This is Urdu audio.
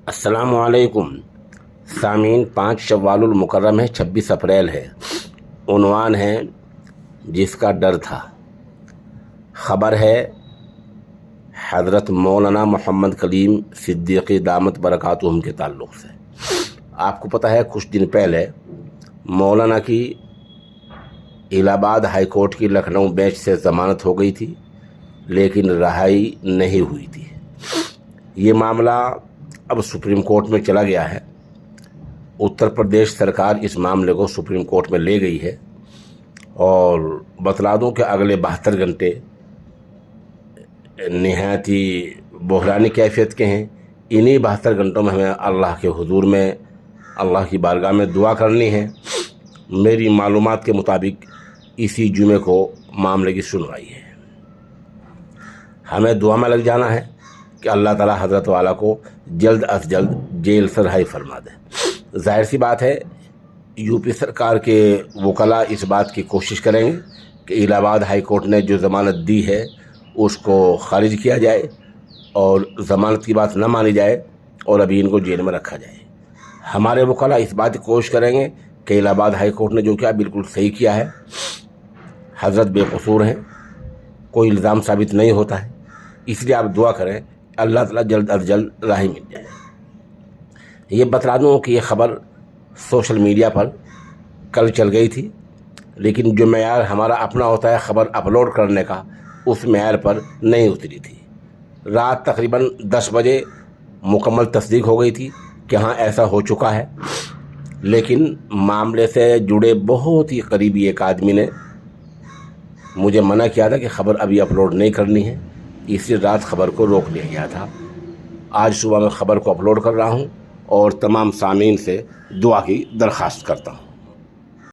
السلام علیکم سامعین، 5 شوال المکرم ہے، 26 اپریل ہے۔ عنوان ہے جس کا ڈر تھا۔ خبر ہے حضرت مولانا محمد کلیم صدیقی دامت برکاتہم کے تعلق سے۔ آپ کو پتہ ہے کچھ دن پہلے مولانا کی الہ آباد ہائی کورٹ کی لکھنؤ بینچ سے ضمانت ہو گئی تھی، لیکن رہائی نہیں ہوئی تھی۔ یہ معاملہ اب سپریم کورٹ میں چلا گیا ہے۔ اتر پردیش سرکار اس معاملے کو سپریم کورٹ میں لے گئی ہے، اور بتلا دوں کہ اگلے 72 گھنٹے نہایت ہی بحرانی کیفیت کے ہیں۔ انہی 72 گھنٹوں میں ہمیں اللہ کے حضور میں، اللہ کی بارگاہ میں دعا کرنی ہے۔ میری معلومات کے مطابق اسی جمعے کو معاملے کی سنوائی ہے۔ ہمیں دعا میں لگ جانا ہے کہ اللہ تعالیٰ حضرت والا کو جلد از جلد جیل سے رہائی فرما دے۔ ظاہر سی بات ہے یو پی سرکار کے وکلاء اس بات کی کوشش کریں گے کہ الہ آباد ہائی کورٹ نے جو ضمانت دی ہے اس کو خارج کیا جائے، اور ضمانت کی بات نہ مانی جائے، اور ابھی ان کو جیل میں رکھا جائے۔ ہمارے وکلاء اس بات کی کوشش کریں گے کہ الہ آباد ہائی کورٹ نے جو کیا بالکل صحیح کیا ہے، حضرت بے قصور ہیں، کوئی الزام ثابت نہیں ہوتا ہے۔ اس لیے آپ دعا کریں اللہ تعالیٰ جلد از جلد رہائی مل جائے۔ یہ بتلا دوں کہ یہ خبر سوشل میڈیا پر کل چل گئی تھی، لیکن جو معیار ہمارا اپنا ہوتا ہے خبر اپلوڈ کرنے کا، اس معیار پر نہیں اتری تھی۔ رات تقریباً 10 بجے مکمل تصدیق ہو گئی تھی کہ ہاں ایسا ہو چکا ہے، لیکن معاملے سے جڑے بہت ہی قریبی ایک آدمی نے مجھے منع کیا تھا کہ خبر ابھی اپلوڈ نہیں کرنی ہے، اس لیے رات خبر کو روک لیا گیا تھا۔ آج صبح میں خبر کو اپلوڈ کر رہا ہوں، اور تمام سامعین سے دعا کی درخواست کرتا ہوں۔